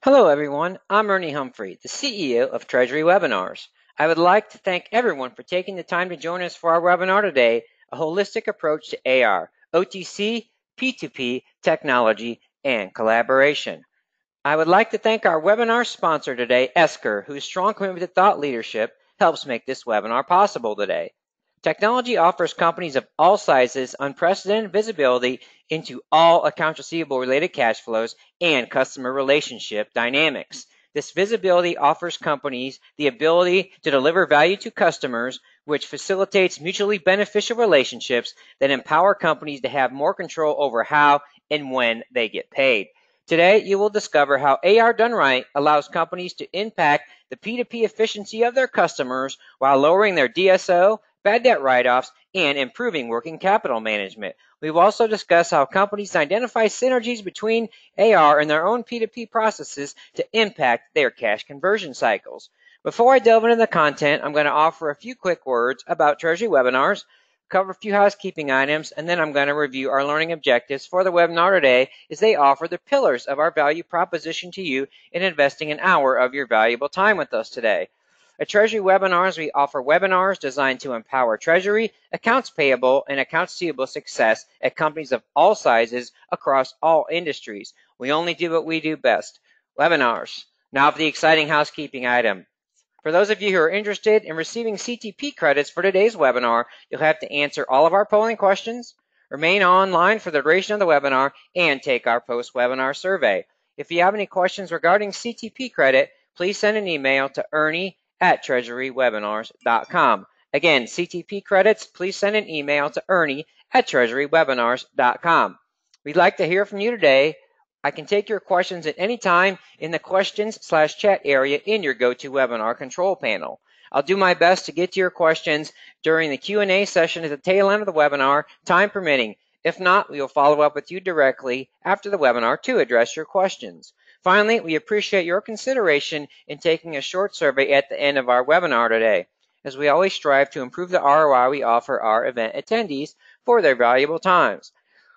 Hello, everyone. I'm Ernie Humphrey, the CEO of Treasury Webinars. I would like to thank everyone for taking the time to join us for our webinar today, A Holistic Approach to AR, O2C, P2P, Technology, and Collaboration. I would like to thank our webinar sponsor today, Esker, whose strong commitment to thought leadership helps make this webinar possible today. Technology offers companies of all sizes unprecedented visibility into all accounts receivable related cash flows and customer relationship dynamics. This visibility offers companies the ability to deliver value to customers, which facilitates mutually beneficial relationships that empower companies to have more control over how and when they get paid. Today, you will discover how AR done right allows companies to impact the P2P efficiency of their customers while lowering their DSO, bad debt write-offs, and improving working capital management. We've also discussed how companies identify synergies between AR and their own P2P processes to impact their cash conversion cycles. Before I delve into the content, I'm going to offer a few quick words about Treasury Webinars, cover a few housekeeping items, and then I'm going to review our learning objectives for the webinar today as they offer the pillars of our value proposition to you in investing an hour of your valuable time with us today. At Treasury Webinars, we offer webinars designed to empower Treasury, accounts payable, and accounts receivable success at companies of all sizes across all industries. We only do what we do best, webinars. Now for the exciting housekeeping item. For those of you who are interested in receiving CTP credits for today's webinar, you'll have to answer all of our polling questions, remain online for the duration of the webinar, and take our post-webinar survey. If you have any questions regarding CTP credit, please send an email to ernie@treasurywebinars.com. Again, CTP credits, please send an email to ernie@treasurywebinars.com. We'd like to hear from you today. I can take your questions at any time in the questions/chat area in your GoToWebinar control panel. I'll do my best to get to your questions during the Q&A session at the tail end of the webinar, time permitting. If not, we will follow up with you directly after the webinar to address your questions. Finally, we appreciate your consideration in taking a short survey at the end of our webinar today, as we always strive to improve the ROI we offer our event attendees for their valuable times.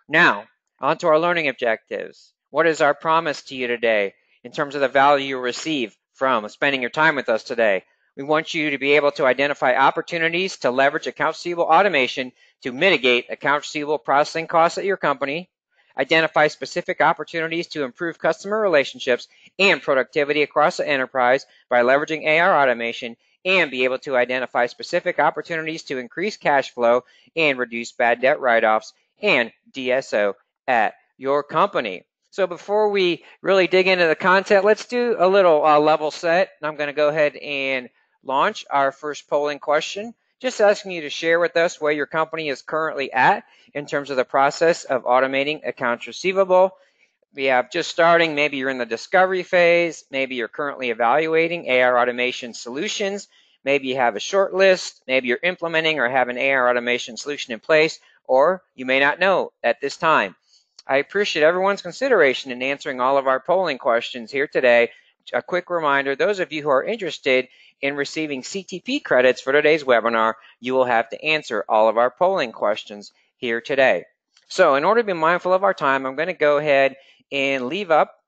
Now, on to our learning objectives. What is our promise to you today in terms of the value you receive from spending your time with us today? We want you to be able to identify opportunities to leverage accounts receivable automation to mitigate accounts receivable processing costs at your company, identify specific opportunities to improve customer relationships and productivity across the enterprise by leveraging AR automation, and be able to identify specific opportunities to increase cash flow and reduce bad debt write-offs and DSO at your company. So before we really dig into the content, let's do a little level set. I'm going to go ahead and launch our first polling question, just asking you to share with us where your company is currently at in terms of the process of automating accounts receivable. We have just starting, maybe you're in the discovery phase, maybe you're currently evaluating AR automation solutions, maybe you have a short list, maybe you're implementing or have an AR automation solution in place, or you may not know at this time. I appreciate everyone's consideration in answering all of our polling questions here today. A quick reminder, those of you who are interested in receiving CTP credits for today's webinar, you will have to answer all of our polling questions here today. So in order to be mindful of our time, I'm going to go ahead and leave up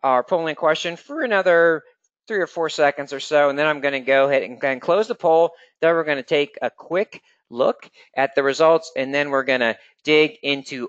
our polling question for another 3 or 4 seconds or so, and then I'm going to go ahead and close the poll. Then we're going to take a quick look at the results, and then we're going to dig into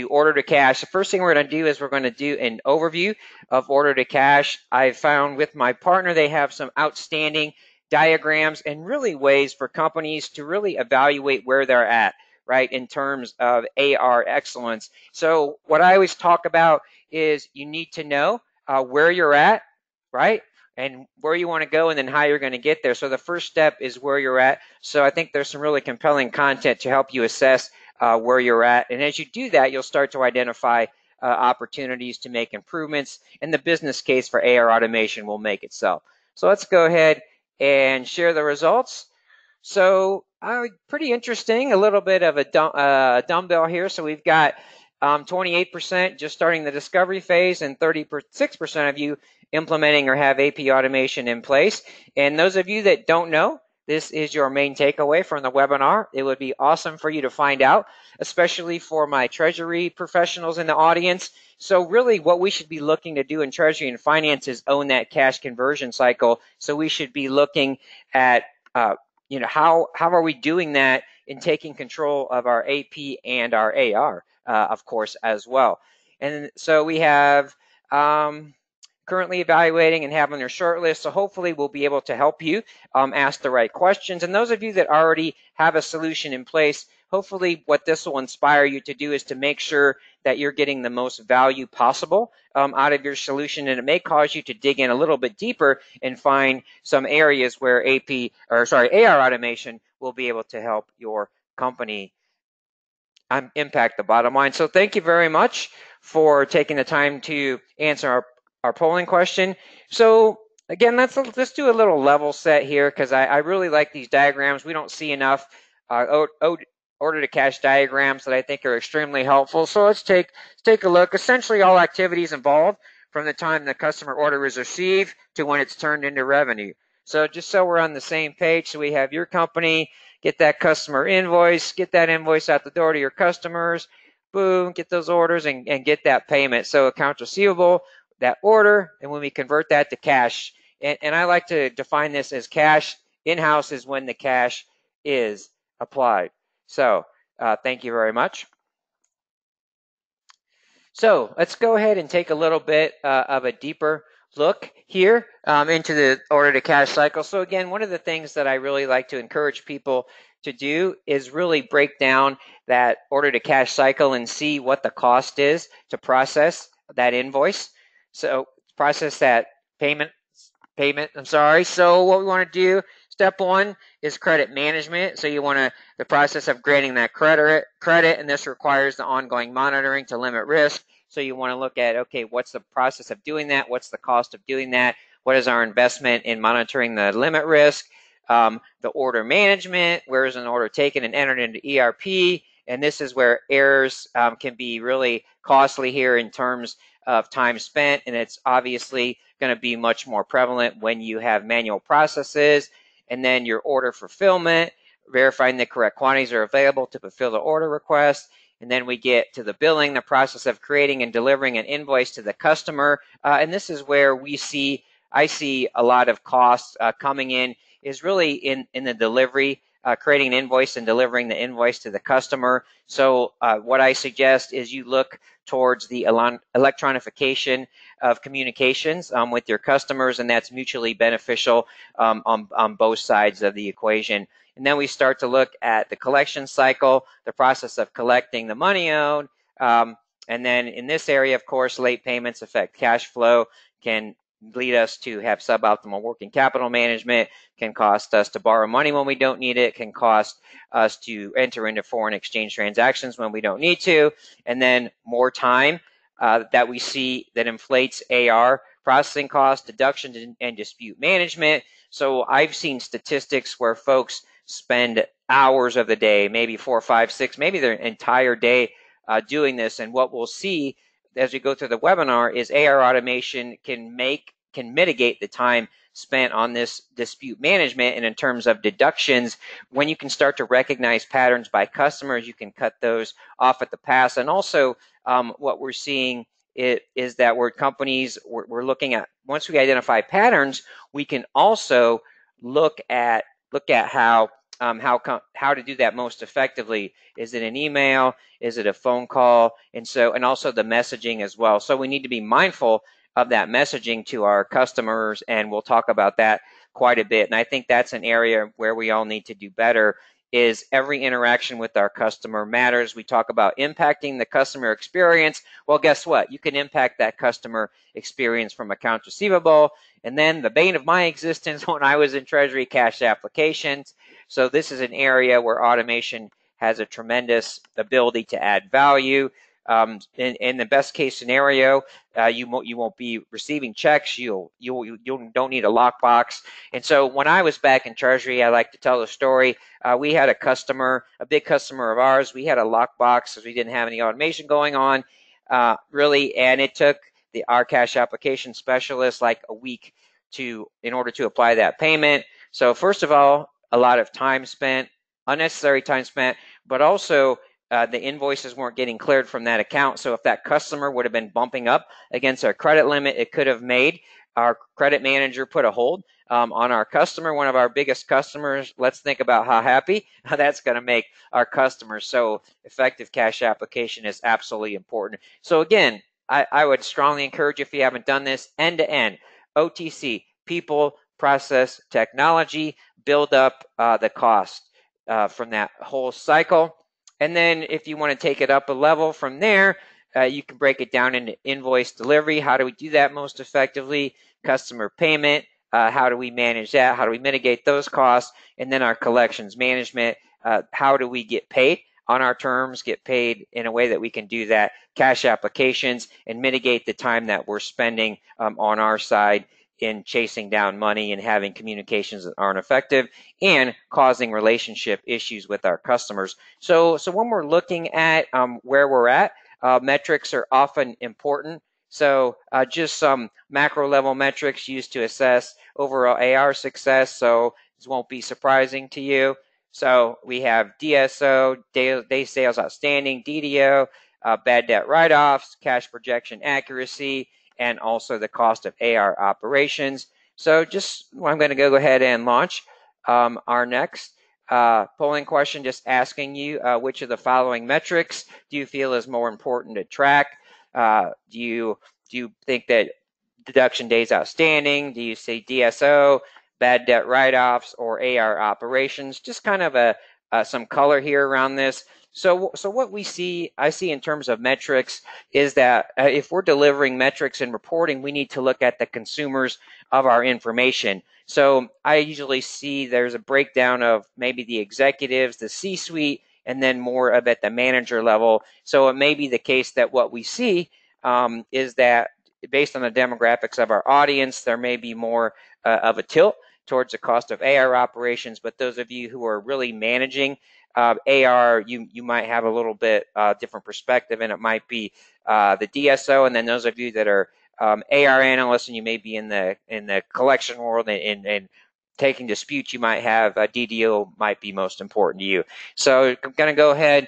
order to cash. The first thing we're going to do is we're going to do an overview of order to cash. I found with my partner, they have some outstanding diagrams and really ways for companies to really evaluate where they're at, right, in terms of AR excellence. So what I always talk about is you need to know where you're at, right, and where you want to go, and then how you're going to get there. So the first step is where you're at. So I think there's some really compelling content to help you assess where you're at. And as you do that, you'll start to identify opportunities to make improvements, and the business case for AR automation will make itself. So let's go ahead and share the results. So pretty interesting, a little bit of a dumbbell here. So we've got 28% just starting the discovery phase, and 36% of you implementing or have AP automation in place. And those of you that don't know, this is your main takeaway from the webinar. It would be awesome for you to find out, especially for my Treasury professionals in the audience. So really what we should be looking to do in Treasury and Finance is own that cash conversion cycle. So we should be looking at, how are we doing that in taking control of our AP and our AR, of course, as well. And so we have currently evaluating and having their short list. So hopefully we'll be able to help you ask the right questions. And those of you that already have a solution in place, hopefully what this will inspire you to do is to make sure that you're getting the most value possible out of your solution. And it may cause you to dig in a little bit deeper and find some areas where AR automation will be able to help your company impact the bottom line. So thank you very much for taking the time to answer our polling question. So again, let's do a little level set here, because I really like these diagrams. We don't see enough order to cash diagrams that I think are extremely helpful. So let's take a look. Essentially, all activities involved from the time the customer order is received to when it's turned into revenue. So just so we're on the same page, so we have your company, get that customer invoice, get that invoice out the door to your customers, boom, get those orders and get that payment. So accounts receivable, that order, and when we convert that to cash, and I like to define this as cash in-house is when the cash is applied. So thank you very much. So let's go ahead and take a little bit of a deeper look here into the order to cash cycle. So again, one of the things that I really like to encourage people to do is really break down that order to cash cycle and see what the cost is to process that invoice. So process that payment. So what we want to do, step one is credit management. So you want the process of granting that credit, and this requires the ongoing monitoring to limit risk. So you want to look at, okay, what's the process of doing that? What's the cost of doing that? What is our investment in monitoring the limit risk? The order management, where is an order taken and entered into ERP? And this is where errors can be really costly here in terms of time spent, and it's obviously going to be much more prevalent when you have manual processes. And then your order fulfillment, verifying the correct quantities are available to fulfill the order request. And then we get to the billing, the process of creating and delivering an invoice to the customer. And this is where I see a lot of costs coming in, is really in the delivery, creating an invoice and delivering the invoice to the customer. So what I suggest is you look towards the electronification of communications with your customers, and that's mutually beneficial on both sides of the equation. And then we start to look at the collection cycle, the process of collecting the money owed. And then in this area, of course, late payments affect cash flow, can lead us to have suboptimal working capital management, can cost us to borrow money when we don't need it, can cost us to enter into foreign exchange transactions when we don't need to, and then more time that we see that inflates AR processing costs, deductions, and dispute management. So I've seen statistics where folks spend hours of the day, maybe 4, 5, 6, maybe their entire day doing this. And what we'll see as we go through the webinar is AR automation can mitigate the time spent on this dispute management. And in terms of deductions, when you can start to recognize patterns by customers, you can cut those off at the pass. And also what we're seeing is that we're looking at, once we identify patterns, we can also look at how to do that most effectively. Is it an email? Is it a phone call? And also the messaging as well. So we need to be mindful of that messaging to our customers, and we'll talk about that quite a bit. And I think that's an area where we all need to do better, is every interaction with our customer matters. We talk about impacting the customer experience. Well, guess what? You can impact that customer experience from accounts receivable. And then the bane of my existence when I was in Treasury, cash applications. So this is an area where automation has a tremendous ability to add value. In the best case scenario, you won't be receiving checks. You don't need a lockbox. And so when I was back in Treasury, I like to tell the story. We had a big customer of ours. We had a lockbox because we didn't have any automation going on, really, and it took our cash application specialist like a week in order to apply that payment. So first of all, a lot of time spent, unnecessary time spent, but also the invoices weren't getting cleared from that account. So if that customer would have been bumping up against our credit limit, it could have made our credit manager put a hold on our customer, one of our biggest customers. Let's think about how happy that's going to make our customers. So effective cash application is absolutely important. So again, I would strongly encourage you, if you haven't done this, end-to-end, OTC, people, process, technology, build up the cost from that whole cycle. And then if you want to take it up a level from there, you can break it down into invoice delivery. How do we do that most effectively? Customer payment. How do we manage that? How do we mitigate those costs? And then our collections management. How do we get paid on our terms, get paid in a way that we can do that? Cash applications, and mitigate the time that we're spending on our side in chasing down money and having communications that aren't effective and causing relationship issues with our customers. So when we're looking at where we're at, metrics are often important. So just some macro level metrics used to assess overall AR success. So this won't be surprising to you. So we have DSO, day sales outstanding, DDO, bad debt write-offs, cash projection accuracy, and also the cost of AR operations. So I'm going to go ahead and launch our next polling question, just asking you which of the following metrics do you feel is more important to track? Do you think that deduction days outstanding? Do you say DSO, bad debt write-offs, or AR operations? Just kind of some color here around this. So what I see in terms of metrics is that if we're delivering metrics and reporting, we need to look at the consumers of our information. So I usually see there's a breakdown of maybe the executives, the C-suite, and then more of at the manager level. So it may be the case that what we see is that based on the demographics of our audience, there may be more of a tilt towards the cost of AR operations. But those of you who are really managing AR, you might have a little bit different perspective, and it might be the DSO. And then those of you that are AR analysts, and you may be in the collection world and taking disputes, you might have DDO might be most important to you. So I'm going to go ahead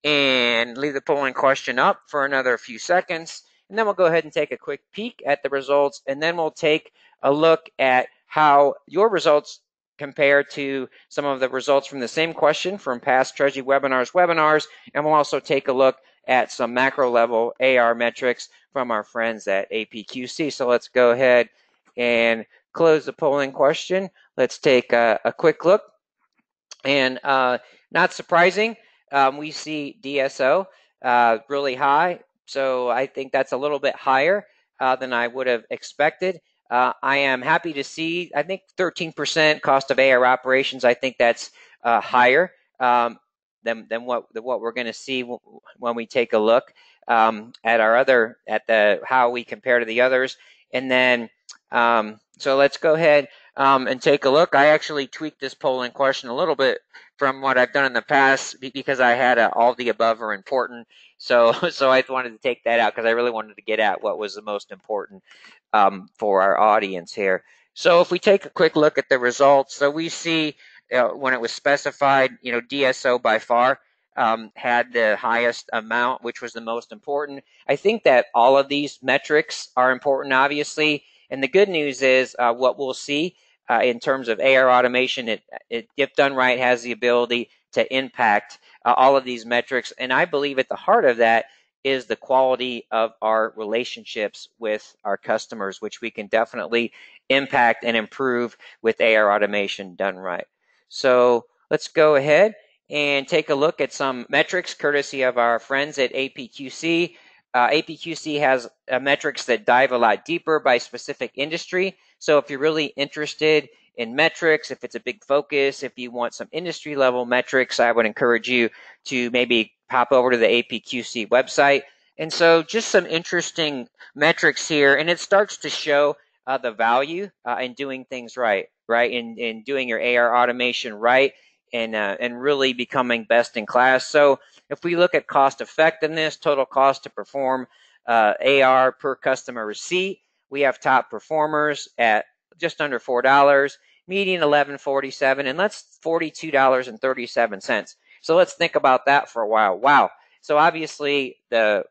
and leave the polling question up for another few seconds, and then we'll go ahead and take a quick peek at the results, and then we'll take a look at how your results compare to some of the results from the same question from past Treasury webinars, and we'll also take a look at some macro level AR metrics from our friends at APQC. So let's go ahead and close the polling question. Let's take a quick look. And not surprising, we see DSO really high. So I think that's a little bit higher than I would have expected. I am happy to see, I think 13% cost of AR operations. I think that's higher than what we're going to see when we take a look at how we compare to the others. And then so let's go ahead and take a look. I actually tweaked this polling question a little bit from what I've done in the past because I had all the above are important. So I wanted to take that out because I really wanted to get at what was the most important for our audience here. So if we take a quick look at the results, so we see when it was specified, DSO by far had the highest amount, which was the most important. I think that all of these metrics are important, obviously. And the good news is what we'll see in terms of AR automation, if done right, has the ability to impact all of these metrics. And I believe at the heart of that is the quality of our relationships with our customers, which we can definitely impact and improve with AR automation done right. So let's go ahead and take a look at some metrics courtesy of our friends at APQC. APQC has metrics that dive a lot deeper by specific industry. So if you're really interested in metrics, if it's a big focus, if you want some industry level metrics, I would encourage you to maybe pop over to the APQC website. And so just some interesting metrics here, and it starts to show the value in doing things right, in doing your AR automation right, and really becoming best in class. So if we look at cost effectiveness, total cost to perform AR per customer receipt, we have top performers at just under $4, median 11.47, and let's $42.37. So let's think about that for a while. Wow. So obviously the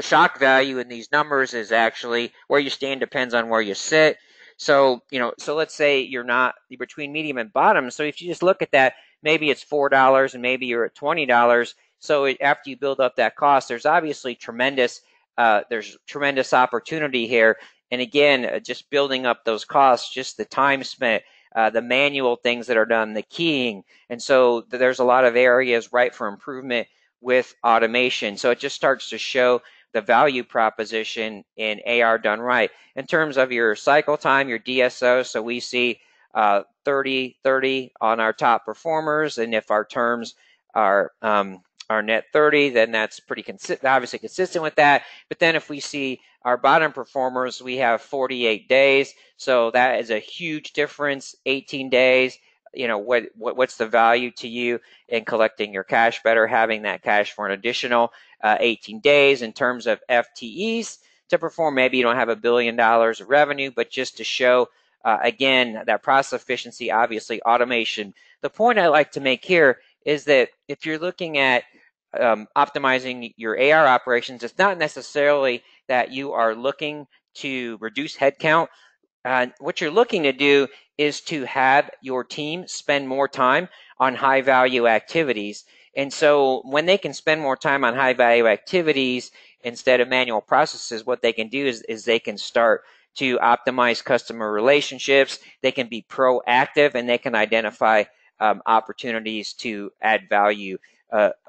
shock value in these numbers is actually where you stand depends on where you sit. So, so let's say you're not between medium and bottom. So if you just look at that, maybe it's $4 and maybe you're at $20. So after you build up that cost, there's obviously tremendous opportunity here. And again, just building up those costs, just the time spent, the manual things that are done, the keying. And so there's a lot of areas ripe for improvement with automation. So it just starts to show the value proposition in AR done right. In terms of your cycle time, your DSO, so we see 30 on our top performers, and if our terms are net 30, then that's pretty obviously consistent with that. But then if we see our bottom performers, we have 48 days. So that is a huge difference. 18 days. What's the value to you in collecting your cash better, having that cash for an additional 18 days in terms of FTEs to perform? Maybe you don't have $1 billion of revenue, but just to show, again, that process efficiency, obviously automation. The point I like to make here is that if you're looking at optimizing your AR operations, it's not necessarily that you are looking to reduce headcount. What you're looking to do is to have your team spend more time on high value activities. And so when they can spend more time on high value activities instead of manual processes, what they can do is they can start to optimize customer relationships. They can be proactive and they can identify opportunities to add value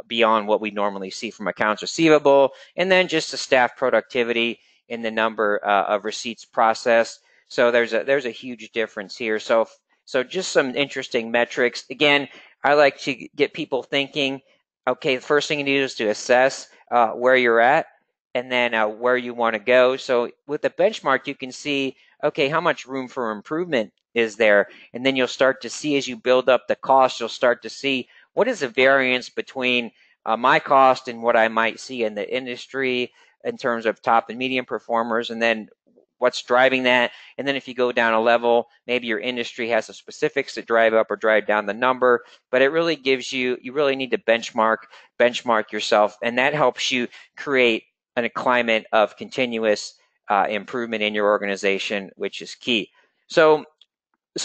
beyond what we normally see from accounts receivable, and then just the staff productivity in the number of receipts processed. So there's a huge difference here. So just some interesting metrics. Again, I like to get people thinking, okay, the first thing you do is to assess where you're at and then where you want to go. So with the benchmark, you can see, okay, how much room for improvement is there? And then you'll start to see, as you build up the cost, you'll start to see what is the variance between my cost and what I might see in the industry in terms of top and medium performers, and then what's driving that. And then if you go down a level, maybe your industry has some specifics that drive up or drive down the number, but it really gives you really need to benchmark yourself, and that helps you create a climate of continuous improvement in your organization, which is key. So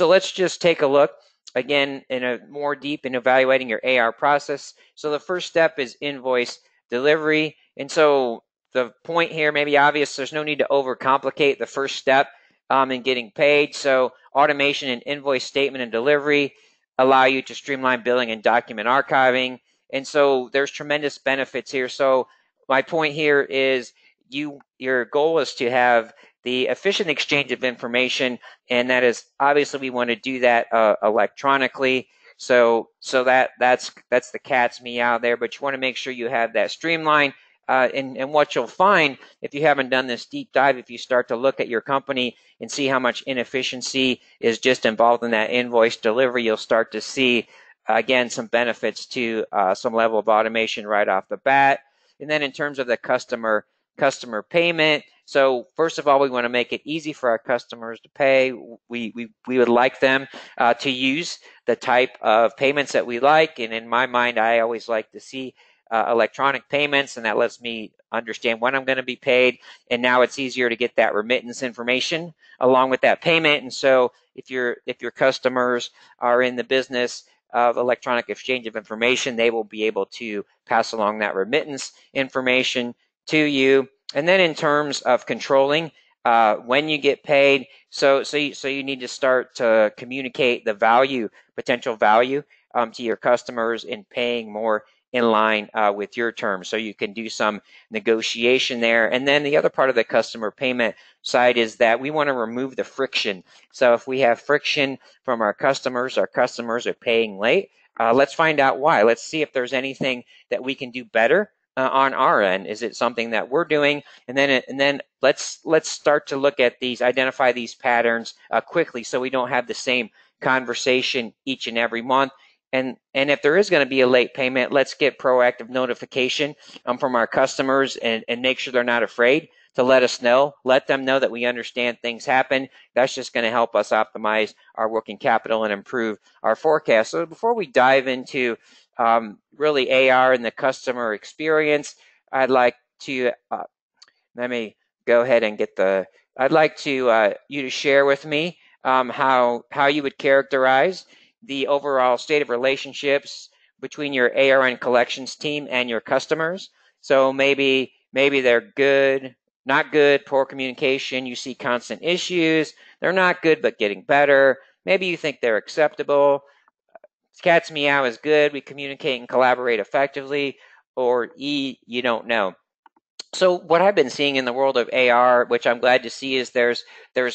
let's just take a look again in a more deep in evaluating your AR process. So the first step is invoice delivery. And so the point here may be obvious. There's no need to overcomplicate the first step in getting paid. So automation and invoice statement and delivery allow you to streamline billing and document archiving. And so there's tremendous benefits here. So my point here is your goal is to have the efficient exchange of information, and that is obviously we want to do that electronically. So that's the cat's meow there, but you want to make sure you have that streamlined. And what you'll find if you haven't done this deep dive, if you start to look at your company and see how much inefficiency is just involved in that invoice delivery, you'll start to see again some benefits to some level of automation right off the bat. And then in terms of the customer payment, so first of all, we want to make it easy for our customers to pay. We would like them to use the type of payments that we like, and in my mind, I always like to see electronic payments, and that lets me understand when I'm going to be paid. And now it's easier to get that remittance information along with that payment. And so if your customers are in the business of electronic exchange of information, they will be able to pass along that remittance information to you. And then in terms of controlling when you get paid, so you need to start to communicate the potential value to your customers in paying more in line with your terms. So you can do some negotiation there. And then the other part of the customer payment side is that we want to remove the friction. So if we have friction from our customers are paying late, let's find out why. Let's see if there's anything that we can do better on our end. Is it something that we're doing? And then let's start to look at identify these patterns quickly, so we don't have the same conversation each and every month. And if there is going to be a late payment, let's get proactive notification from our customers and make sure they're not afraid to let us know, let them know that we understand things happen. That's just going to help us optimize our working capital and improve our forecast. So before we dive into really AR and the customer experience, I'd like to let me go ahead and get the. I'd like to you to share with me how you would characterize the overall state of relationships between your AR and collections team and your customers. So maybe they're good, not good, poor communication. You see constant issues. They're not good but getting better. Maybe you think they're acceptable. Cat's meow is good. We communicate and collaborate effectively. Or E, you don't know. So what I've been seeing in the world of AR, which I'm glad to see, is there's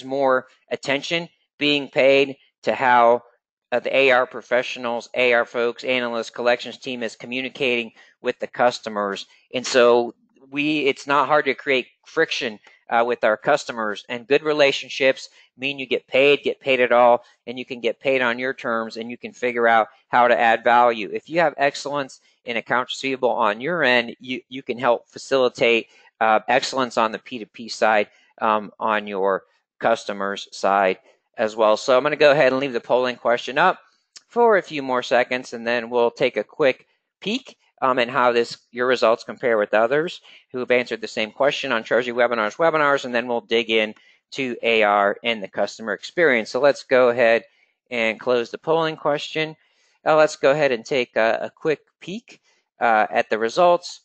more attention being paid to how the AR professionals, AR folks, analysts, collections team is communicating with the customers. And so it's not hard to create friction with our customers, and good relationships mean you get paid at all, and you can get paid on your terms, and you can figure out how to add value. If you have excellence in accounts receivable on your end, you can help facilitate excellence on the P2P side on your customers side as well. So I'm going to go ahead and leave the polling question up for a few more seconds, and then we'll take a quick peek and how your results compare with others who have answered the same question on Treasury webinars, and then we'll dig in to AR and the customer experience. So let's go ahead and close the polling question. Let's go ahead and take a quick peek at the results.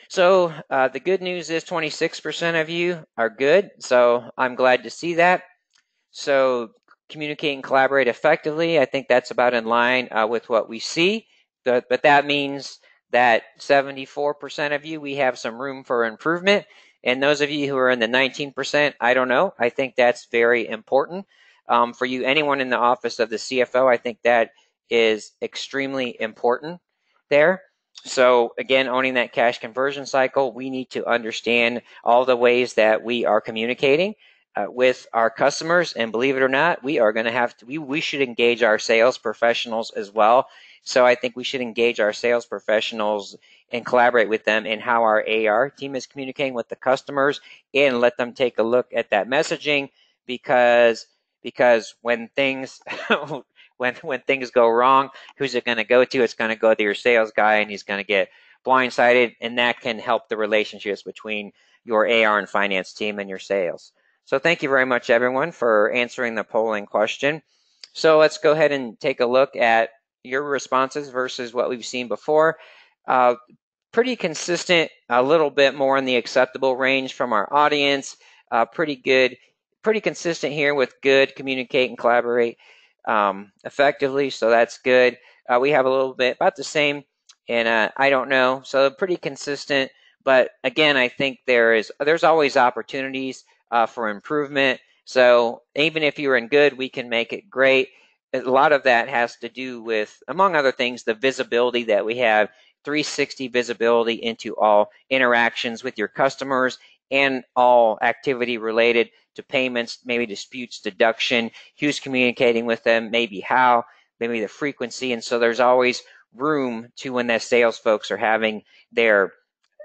So the good news is 26% of you are good, so I'm glad to see that. So communicate and collaborate effectively, I think that's about in line with what we see, but that means that 74% of you, we have some room for improvement. And those of you who are in the 19%, I don't know. I think that's very important. For you, anyone in the office of the CFO, I think that is extremely important there. So again, owning that cash conversion cycle, we need to understand all the ways that we are communicating with our customers. And believe it or not, we are going to have to, we should engage our sales professionals as well. So I think we should engage our sales professionals and collaborate with them in how our AR team is communicating with the customers, and let them take a look at that messaging, because when things when things go wrong, who's it going to go to? It's going to go to your sales guy, and he's going to get blindsided, and that can help the relationships between your AR and finance team and your sales. So thank you very much, everyone, for answering the polling question. So let's go ahead and take a look at your responses versus what we've seen before. Pretty consistent, a little bit more in the acceptable range from our audience. Pretty good, pretty consistent here with good, communicate and collaborate effectively, so that's good. We have a little bit about the same, and I don't know, so pretty consistent. But again, I think there's always opportunities for improvement. So even if you're in good, we can make it great. A lot of that has to do with, among other things, the visibility that we have, 360 visibility into all interactions with your customers and all activity related to payments, maybe disputes, deduction, who's communicating with them, maybe how, maybe the frequency. And so there's always room to, when the sales folks are having their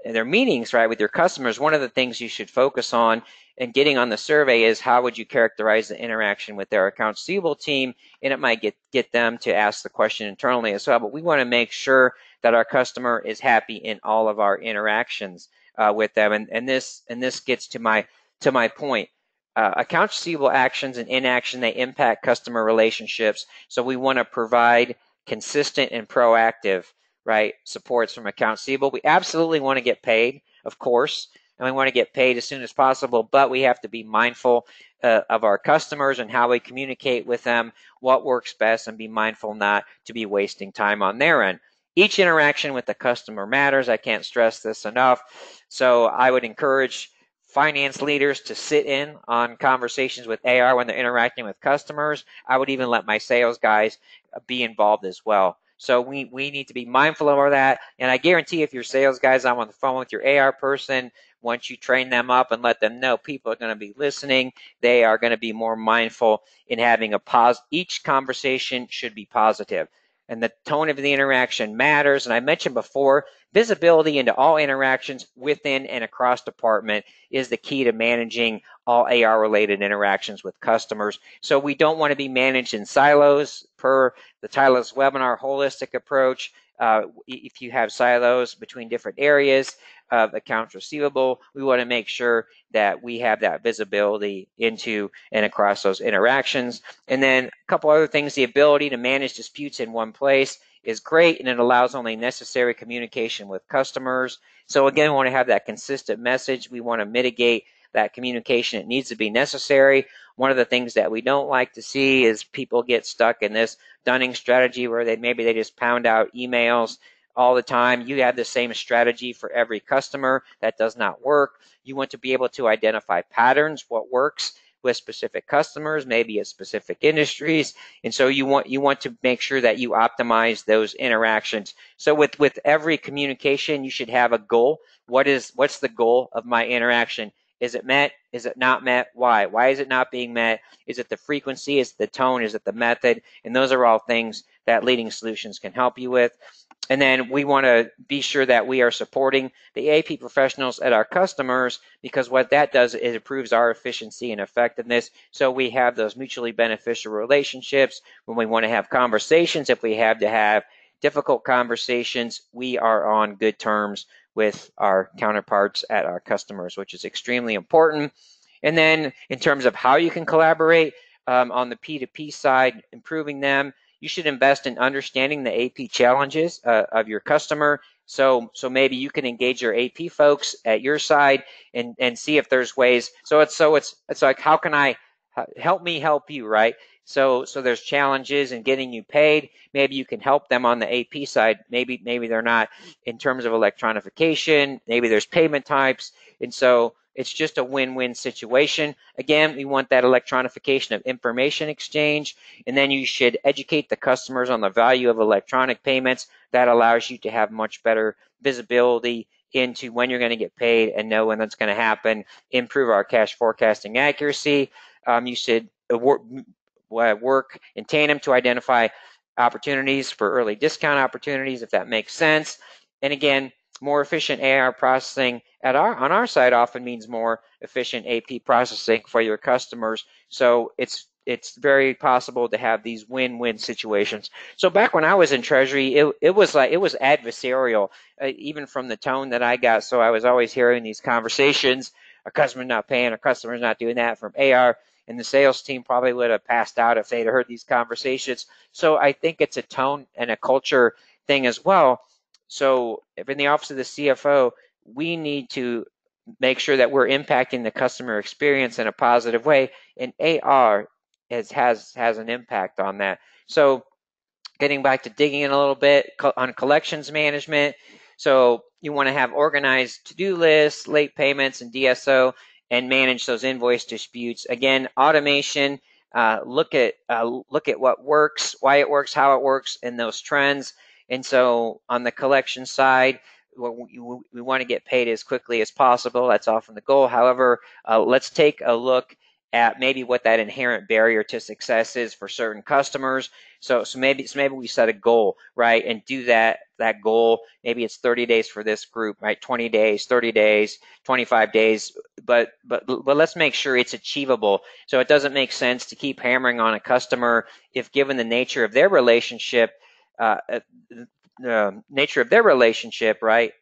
meetings, right, with your customers, one of the things you should focus on and getting on the survey is how would you characterize the interaction with their accounts receivable team, and it might get them to ask the question internally as well. But we want to make sure that our customer is happy in all of our interactions with them, and this gets to my point. Accounts receivable actions and inaction, they impact customer relationships, so we want to provide consistent and proactive, right, supports from accounts receivable. We absolutely want to get paid, of course, and we want to get paid as soon as possible, but we have to be mindful of our customers and how we communicate with them, what works best, and be mindful not to be wasting time on their end. Each interaction with the customer matters. I can't stress this enough. So I would encourage finance leaders to sit in on conversations with AR when they're interacting with customers. I would even let my sales guys be involved as well. So we need to be mindful of that. And I guarantee if your sales guys are on the phone with your AR person, once you train them up and let them know people are going to be listening, they are going to be more mindful in having each conversation should be positive. and the tone of the interaction matters. And I mentioned before, visibility into all interactions within and across department is the key to managing all AR related interactions with customers. So we don't want to be managed in silos per the title of this webinar, holistic approach. If you have silos between different areas of accounts receivable, we want to make sure that we have that visibility into and across those interactions. And then a couple other things, the ability to manage disputes in one place is great, and it allows only necessary communication with customers. So again, we want to have that consistent message. We want to mitigate that communication. It needs to be necessary. One of the things that we don't like to see is people get stuck in this Dunning strategy where maybe they just pound out emails all the time. You have the same strategy for every customer. That does not work. You want to be able to identify patterns, what works with specific customers, maybe at specific industries. And so you want to make sure that you optimize those interactions. So with every communication, you should have a goal. What's the goal of my interaction? Is it met? Is it not met? Why? Why is it not being met? Is it the frequency? Is it the tone? Is it the method? And those are all things that Leading Solutions can help you with. And then we want to be sure that we are supporting the AP professionals at our customers, because what that does is improves our efficiency and effectiveness. So we have those mutually beneficial relationships. When we want to have conversations, if we have to have difficult conversations, we are on good terms with our counterparts at our customers, which is extremely important. And then in terms of how you can collaborate on the P2P side, improving them, you should invest in understanding the AP challenges of your customer. So maybe you can engage your AP folks at your side and see if there's ways. So it's like, how can I help me help you, right? So there's challenges in getting you paid. Maybe you can help them on the AP side. Maybe they're not in terms of electronification. Maybe there's payment types, and so it's just a win-win situation. Again, we want that electronification of information exchange, and then you should educate the customers on the value of electronic payments. That allows you to have much better visibility into when you're going to get paid and know when that's going to happen, improve our cash forecasting accuracy. You should work in tandem to identify opportunities for early discount opportunities, if that makes sense. And again, more efficient AR processing on our side often means more efficient AP processing for your customers. So it's very possible to have these win-win situations. So back when I was in Treasury, it was adversarial, even from the tone that I got. So I was always hearing these conversations: our customer's not paying, our customer's not doing that, from AR. And the sales team probably would have passed out if they'd heard these conversations. So I think it's a tone and a culture thing as well. So if in the office of the CFO, we need to make sure that we're impacting the customer experience in a positive way, and AR has an impact on that. So getting back to digging in a little bit on collections management. So you want to have organized to-do lists, late payments, and DSO, and manage those invoice disputes. Again, automation. Look at what works, why it works, how it works, and those trends. And so on the collection side, we want to get paid as quickly as possible. That's often the goal. However, let's take a look at maybe what that inherent barrier to success is for certain customers. So maybe we set a goal, right, and do that goal. Maybe it's 30 days for this group, right? 20 days, 30 days, 25 days. But let's make sure it's achievable. So it doesn't make sense to keep hammering on a customer if, given the nature of their relationship, right?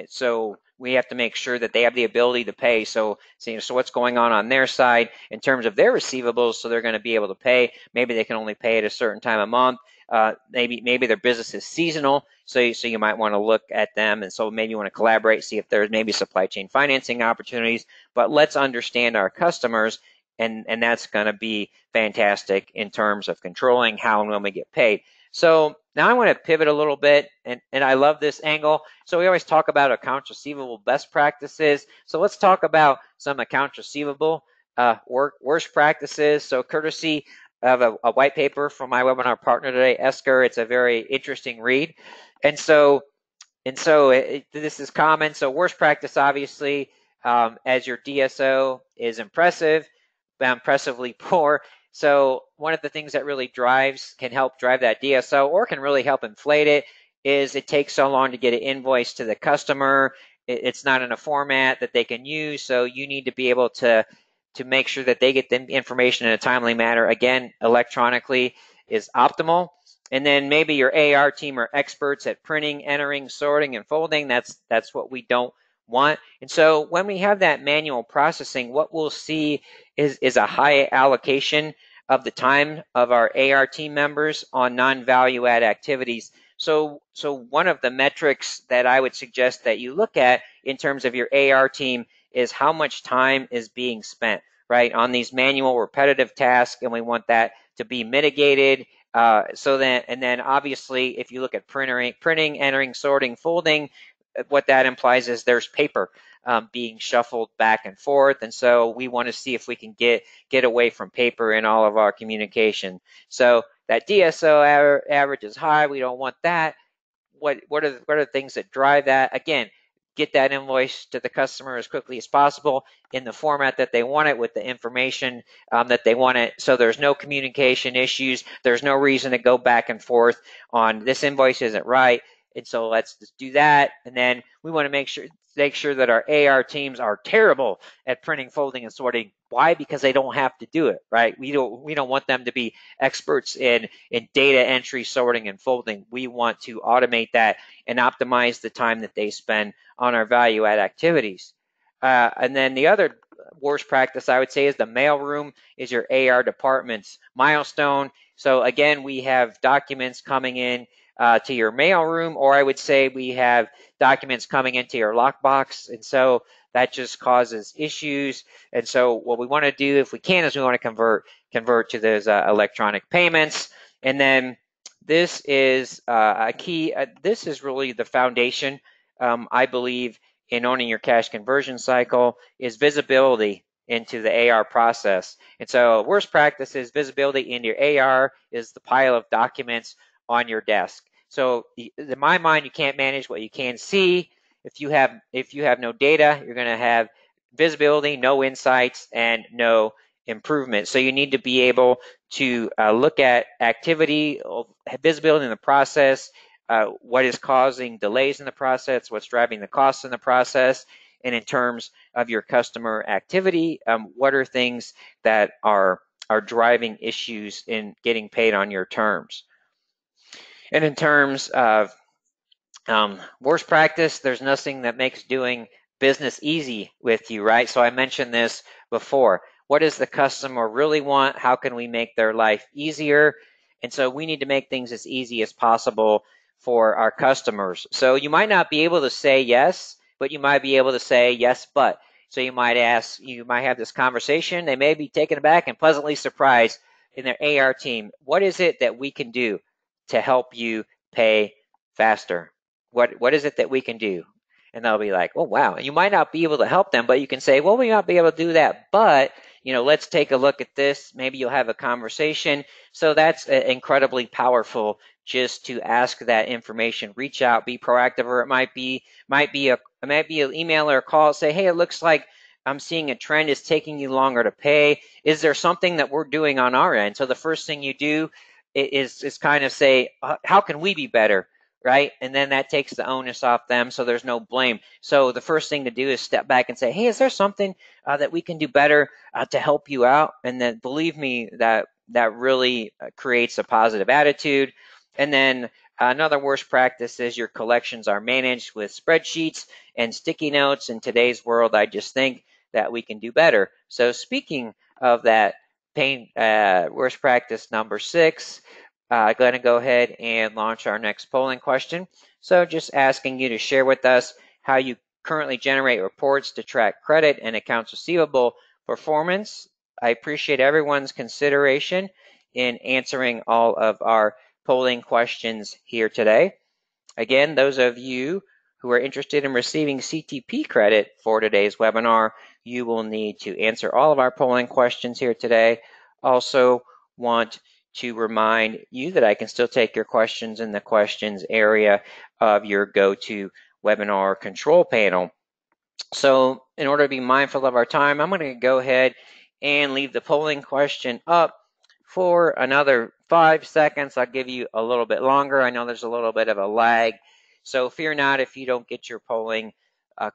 So we have to make sure that they have the ability to pay. So what's going on their side in terms of their receivables, so they're going to be able to pay. Maybe they can only pay at a certain time a month. Maybe their business is seasonal, so you might want to look at them, and so maybe you want to collaborate, see if there's maybe supply chain financing opportunities. But let's understand our customers, and that's going to be fantastic in terms of controlling how and when we get paid. So now I want to pivot a little bit, and I love this angle. So we always talk about accounts receivable best practices. So let's talk about some accounts receivable worst practices. So courtesy of a white paper from my webinar partner today, Esker. It's a very interesting read. And so this is common. So worst practice, obviously, as your DSO is impressively poor. So one of the things that really can help drive that DSO, or can really help inflate it, is it takes so long to get an invoice to the customer. It's not in a format that they can use, so you need to be able to make sure that they get the information in a timely manner. Again, electronically is optimal. And then maybe your AR team are experts at printing, entering, sorting, and folding. That's what we don't want. And so when we have that manual processing, what we'll see is a high allocation of the time of our AR team members on non-value add activities. So one of the metrics that I would suggest that you look at in terms of your AR team is how much time is being spent, right, on these manual repetitive tasks, and we want that to be mitigated. And then obviously, if you look at printing, entering, sorting, folding, what that implies is there's paper being shuffled back and forth, and so we want to see if we can get away from paper in all of our communication. So that DSO average is high. We don't want that. What are the things that drive that? Again, get that invoice to the customer as quickly as possible in the format that they want it, with the information that they want it, so there's no communication issues. There's no reason to go back and forth on this invoice isn't right. And so let's just do that. And then we want to make sure that our AR teams are terrible at printing, folding, and sorting. Why? Because they don't have to do it, right? We don't want them to be experts in data entry, sorting, and folding. We want to automate that and optimize the time that they spend on our value add activities. And then the other worst practice I would say is the mailroom is your AR department's milestone. So again, we have documents coming in to your mailroom, or I would say we have documents coming into your lockbox, and so that just causes issues. And so what we want to do, if we can, is we want to convert to those electronic payments. And then this is a key. This is really the foundation, I believe, in owning your cash conversion cycle, is visibility into the AR process. And so worst practice is visibility into your AR is the pile of documents on your desk. So in my mind, you can't manage what you can't see. If you have no data, you're going to have visibility, no insights, and no improvement. So you need to be able to look at activity, visibility in the process, what is causing delays in the process, what's driving the costs in the process, and in terms of your customer activity, what are things that are driving issues in getting paid on your terms. And in terms of worst practice, there's nothing that makes doing business easy with you, right? So I mentioned this before. What does the customer really want? How can we make their life easier? And so we need to make things as easy as possible for our customers. So you might not be able to say yes, but you might be able to say yes, but. So you might have this conversation. They may be taken aback and pleasantly surprised in their AR team. What is it that we can do to help you pay faster? What is it that we can do? And they'll be like, oh, wow. And you might not be able to help them, but you can say, well, we might be able to do that, but let's take a look at this. Maybe you'll have a conversation. So that's incredibly powerful, just to ask that information, reach out, be proactive. Or it might be an email or a call, say, hey, it looks like I'm seeing a trend is taking you longer to pay. Is there something that we're doing on our end? So the first thing you do is kind of say, how can we be better? Right? And then that takes the onus off them, so there's no blame. So the first thing to do is step back and say, hey, is there something that we can do better to help you out? And then believe me, that really creates a positive attitude. And then another worst practice is your collections are managed with spreadsheets and sticky notes. In today's world, I just think that we can do better. So speaking of that, worst practice number 6, going to go ahead and launch our next polling question. So just asking you to share with us how you currently generate reports to track credit and accounts receivable performance. I appreciate everyone's consideration in answering all of our polling questions here today. Again, those of you who are interested in receiving CTP credit for today's webinar, you will need to answer all of our polling questions here today. Also want to remind you that I can still take your questions in the questions area of your GoToWebinar control panel. So in order to be mindful of our time, I'm going to go ahead and leave the polling question up. for another 5 seconds. I'll give you a little bit longer. I know there's a little bit of a lag, so fear not if you don't get your polling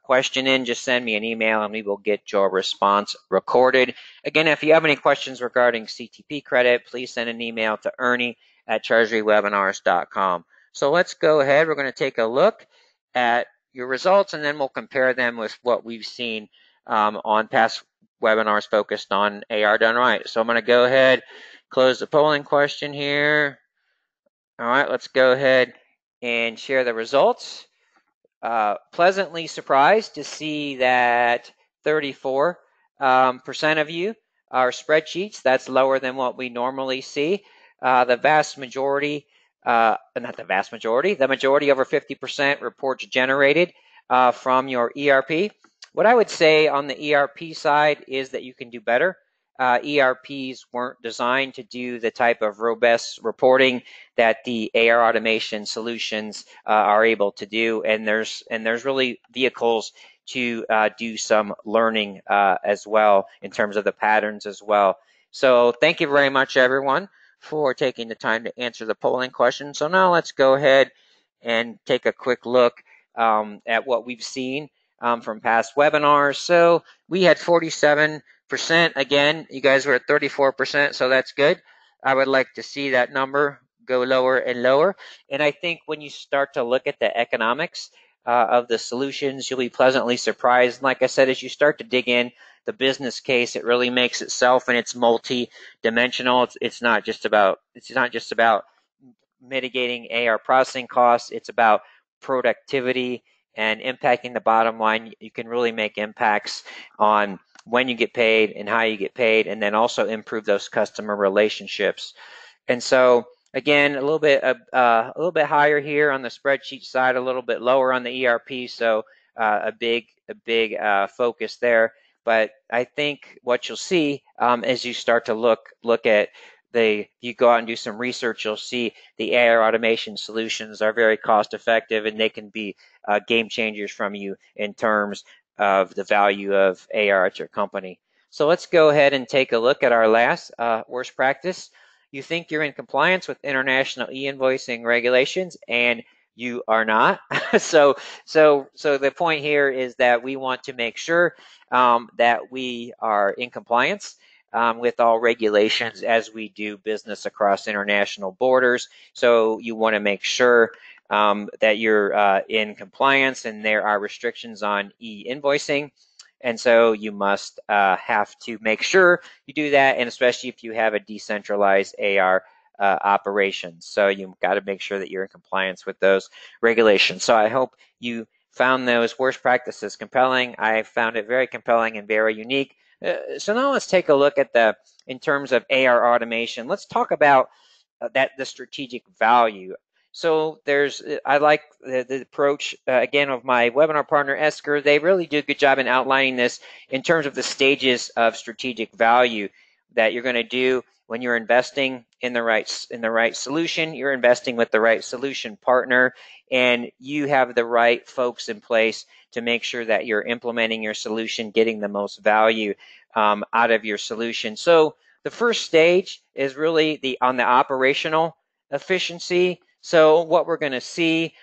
question in. Just send me an email and we will get your response recorded. Again, if you have any questions regarding CTP credit, please send an email to ernie@treasurywebinars.com. So let's go ahead. We're going to take a look at your results and then we'll compare them with what we've seen on past webinars focused on AR done right. So I'm going to go ahead, close the polling question here. All right, let's go ahead and share the results. Pleasantly surprised to see that 34% of you are spreadsheets. That's lower than what we normally see. The vast majority, not the vast majority, the majority over 50% reports generated from your ERP. What I would say on the ERP side is that you can do better. ERPs weren't designed to do the type of robust reporting that the AR automation solutions are able to do, and there's really vehicles to do some learning as well in terms of the patterns as well. So thank you very much, everyone, for taking the time to answer the polling question. So now let's go ahead and take a quick look at what we've seen from past webinars. So we had 47%. Again, you guys were at 34%, so that's good. I would like to see that number go lower and lower. And I think when you start to look at the economics of the solutions, you'll be pleasantly surprised. Like I said, as you start to dig in the business case, it really makes itself, and it's multi-dimensional. It's not just about mitigating AR processing costs. It's about productivity and impacting the bottom line. You can really make impacts on when you get paid and how you get paid, and then also improve those customer relationships. And so again, a little bit higher here on the spreadsheet side, a little bit lower on the ERP. So a big focus there. But I think what you'll see as you start to look at you go out and do some research, you'll see the AR automation solutions are very cost effective, and they can be game changers from you in terms of the value of AR at your company. So let's go ahead and take a look at our last worst practice. You think you're in compliance with international e-invoicing regulations, and you are not. So the point here is that we want to make sure that we are in compliance with all regulations as we do business across international borders. So you want to make sure that you're in compliance, and there are restrictions on e-invoicing. And so you must have to make sure you do that, and especially if you have a decentralized AR operation. So you've got to make sure that you're in compliance with those regulations. So I hope you found those worst practices compelling. I found it very compelling and very unique. So now let's take a look at in terms of AR automation. Let's talk about the strategic value. So I like the approach, again, of my webinar partner, Esker. They really do a good job in outlining this in terms of the stages of strategic value that you're going to do when you're investing in the right solution. You're investing with the right solution partner, and you have the right folks in place to make sure that you're implementing your solution, getting the most value out of your solution. So the first stage is really on the operational efficiency. So what we're going to see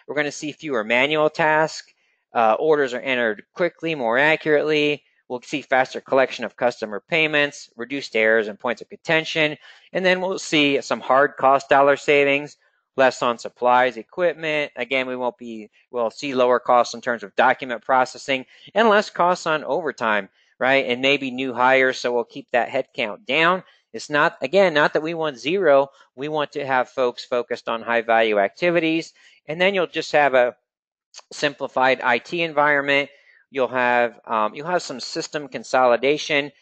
fewer manual tasks. Orders are entered quickly, more accurately. We'll see faster collection of customer payments, reduced errors and points of contention, and then we'll see some hard cost dollar savings, less on supplies, equipment. Again, we'll see lower costs in terms of document processing and less costs on overtime, right? And maybe new hires, so we'll keep that headcount down. It's not that we want zero. We want to have folks focused on high value activities, and then you'll just have a simplified IT environment. You'll have some system consolidation,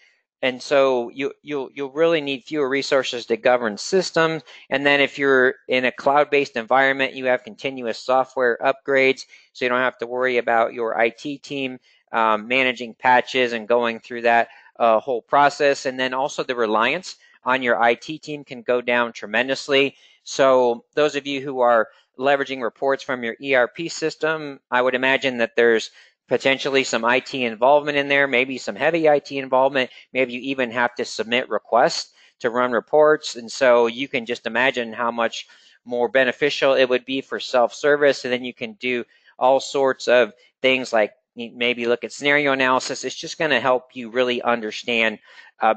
and so you'll really need fewer resources to govern systems. And then if you're in a cloud-based environment, you have continuous software upgrades, so you don't have to worry about your IT team managing patches and going through that whole process. And then also the reliance on your IT team can go down tremendously. So those of you who are leveraging reports from your ERP system, I would imagine that there's potentially some IT involvement in there, maybe some heavy IT involvement. Maybe you even have to submit requests to run reports. And so you can just imagine how much more beneficial it would be for self-service. And then you can do all sorts of things like maybe look at scenario analysis. It's just going to help you really understand,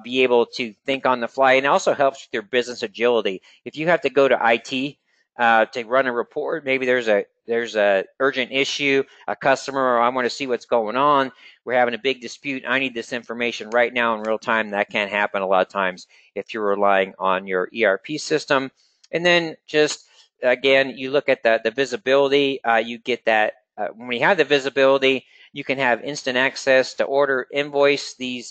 be able to think on the fly, and it also helps with your business agility. If you have to go to IT to run a report, maybe there's a urgent issue, a customer, or I want to see what's going on. We're having a big dispute. I need this information right now in real time. That can't happen a lot of times if you're relying on your ERP system. And then just again, you look at the visibility. You get that when we have the visibility, you can have instant access to order, invoice. The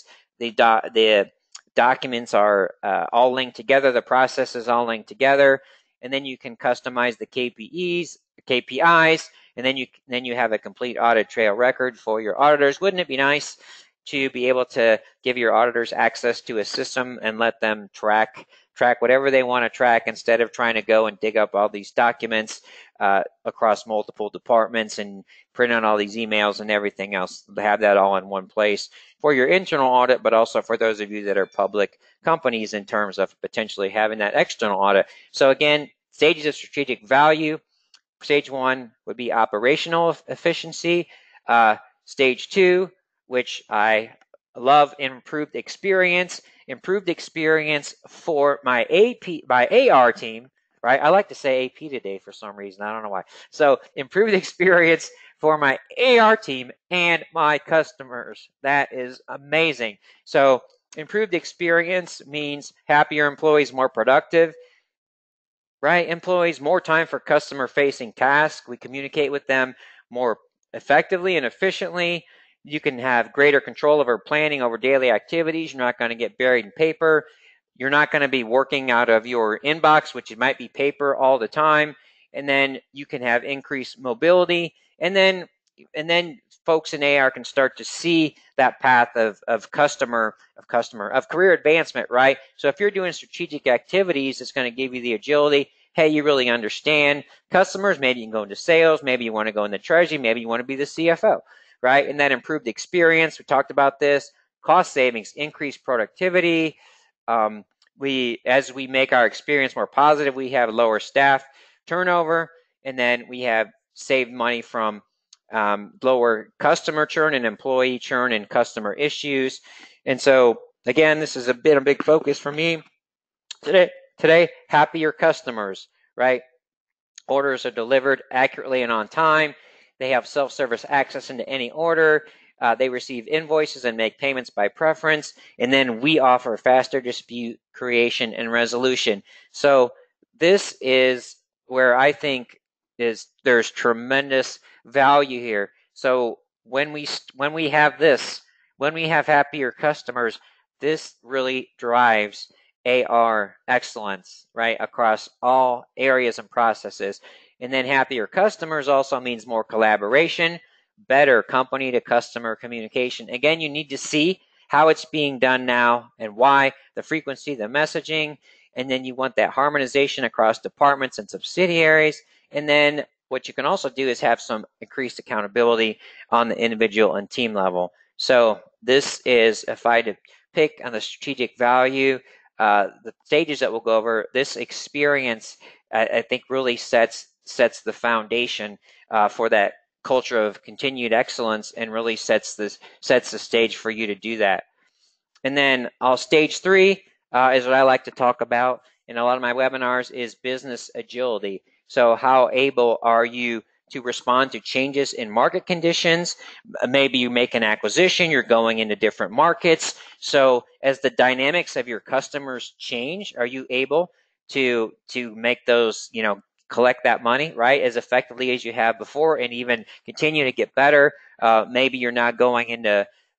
documents are all linked together. The process is all linked together, and then you can customize the KPIs, and then you have a complete audit trail record for your auditors. Wouldn't it be nice to be able to give your auditors access to a system and let them track whatever they want to track, instead of trying to go and dig up all these documents across multiple departments and print out all these emails and everything else? Have that all in one place for your internal audit, but also for those of you that are public companies in terms of potentially having that external audit. So again, stages of strategic value. Stage 1 would be operational efficiency. Stage 2, which I love, improved experience for my AR team, right? I like to say AP today for some reason. I don't know why. So improved experience for my AR team and my customers. That is amazing. So improved experience means happier employees, more productive, right? Employees, more time for customer-facing tasks. We communicate with them more effectively and efficiently. You can have greater control over planning over daily activities. You're not going to get buried in paper. You're not going to be working out of your inbox, which might be paper all the time. And then you can have increased mobility. And then folks in AR can start to see that path of career advancement, right? So if you're doing strategic activities, it's going to give you the agility. Hey, you really understand customers. Maybe you can go into sales. Maybe you want to go into treasury. Maybe you want to be the CFO, right? And that improved experience. We talked about this. Cost savings, increased productivity. As we make our experience more positive, we have lower staff turnover, and then we have saved money from lower customer churn and employee churn and customer issues. And so again, this has been a big focus for me today. Happier customers, right? Orders are delivered accurately and on time. They have self-service access into any order. They receive invoices and make payments by preference. And then we offer faster dispute creation and resolution. So this is where I think there's tremendous value here. So when we have happier customers, this really drives AR excellence, right, across all areas and processes. And then happier customers also means more collaboration, better company to customer communication. Again, you need to see how it's being done now and why, the frequency, the messaging, and then you want that harmonization across departments and subsidiaries. And then what you can also do is have some increased accountability on the individual and team level. So this is, if I had to pick on the strategic value, the stages that we'll go over, this experience, I think really sets the foundation for that culture of continued excellence, and really sets the stage for you to do that. And then stage 3 is what I like to talk about in a lot of my webinars, is business agility. So how able are you to respond to changes in market conditions? Maybe you make an acquisition, you're going into different markets. So as the dynamics of your customers change, are you able to make those, collect that money, right, as effectively as you have before, and even continue to get better? Maybe you're not going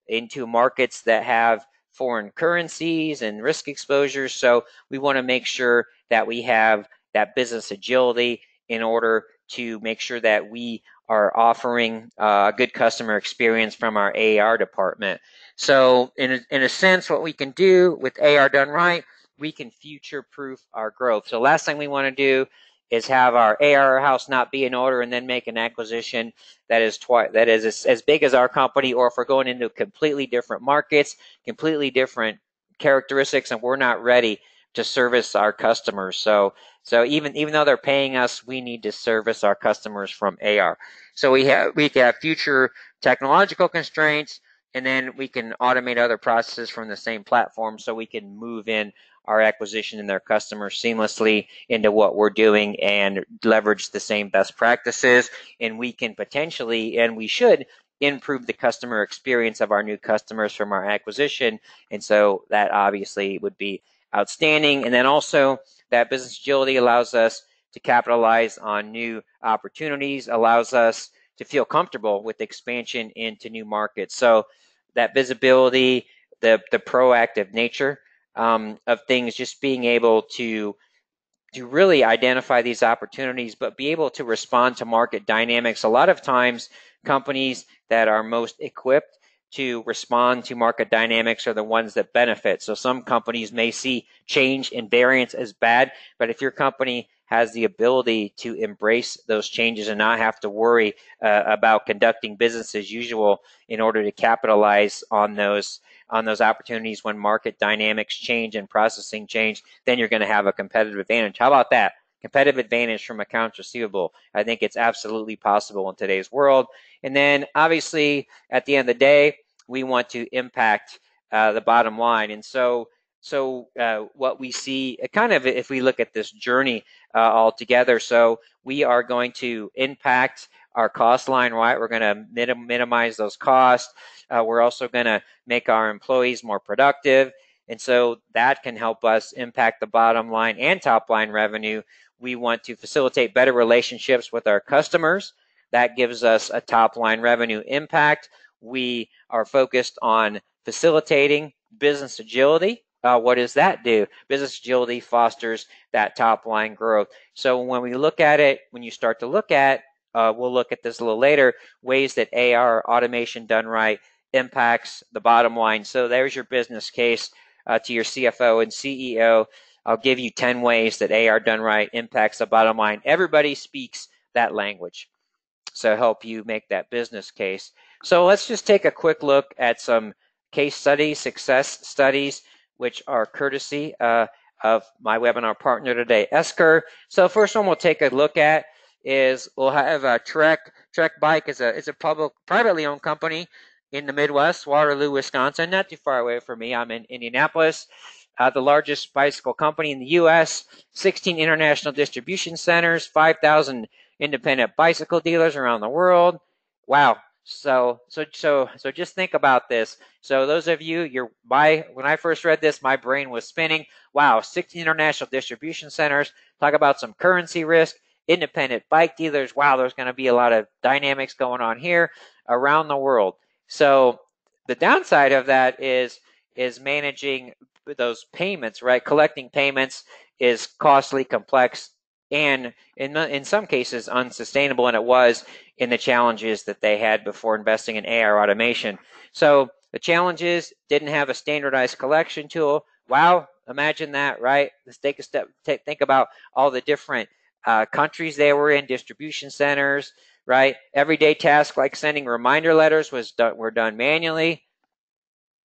into markets that have foreign currencies and risk exposures. So we want to make sure that we have that business agility in order to make sure that we are offering a good customer experience from our AR department. So in a sense, what we can do with AR done right, we can future-proof our growth. So last thing we want to do is have our AR house not be in order and then make an acquisition that is as big as our company, or if we're going into completely different markets, completely different characteristics, and we're not ready to service our customers. So even though they're paying us, we need to service our customers from AR. So we can have future technological constraints, and then we can automate other processes from the same platform, so we can move in our acquisition and their customers seamlessly into what we're doing and leverage the same best practices. And we can potentially, and we should, improve the customer experience of our new customers from our acquisition. And so that obviously would be outstanding. And then also that business agility allows us to capitalize on new opportunities, allows us to feel comfortable with expansion into new markets. So that visibility, the proactive nature of things, just being able to really identify these opportunities, but be able to respond to market dynamics. A lot of times, companies that are most equipped to respond to market dynamics are the ones that benefit. So some companies may see change and variance as bad, but if your company has the ability to embrace those changes and not have to worry about conducting business as usual in order to capitalize on those opportunities when market dynamics change and processing change, then you're going to have a competitive advantage. How about that? Competitive advantage from accounts receivable. I think it's absolutely possible in today's world. And then obviously at the end of the day, we want to impact the bottom line. And so what we see, kind of if we look at this journey altogether, so we are going to impact our cost line, right? We're going to minimize those costs. We're also going to make our employees more productive. And so that can help us impact the bottom line and top line revenue. We want to facilitate better relationships with our customers. That gives us a top line revenue impact. We are focused on facilitating business agility. What does that do? Business agility fosters that top line growth. So when we look at it, when you start to look at, we'll look at this a little later, ways that AR automation done right impacts the bottom line. So there's your business case to your CFO and CEO. I'll give you 10 ways that AR done right impacts the bottom line. Everybody speaks that language, so help you make that business case. So let's just take a quick look at some case studies, success studies, which are courtesy of my webinar partner today, Esker. So first one we'll take a look at is we'll have a Trek. Trek Bike is a privately owned company in the Midwest, Waterloo, Wisconsin, not too far away from me. I'm in Indianapolis. The largest bicycle company in the U.S., 16 international distribution centers, 5,000 independent bicycle dealers around the world. Wow. So just think about this. So those of you, when I first read this, my brain was spinning. Wow, 16 international distribution centers. Talk about some currency risk. Independent bike dealers. Wow, there's going to be a lot of dynamics going on here around the world. So the downside of that is managing those payments, right? Collecting payments is costly, complex, and in some cases unsustainable, and it was in the challenges that they had before investing in AR automation. So the challenges didn't have a standardized collection tool. Wow, imagine that, right? Let's take a step, think about all the different countries they were in, distribution centers, right? Everyday tasks like sending reminder letters were done manually.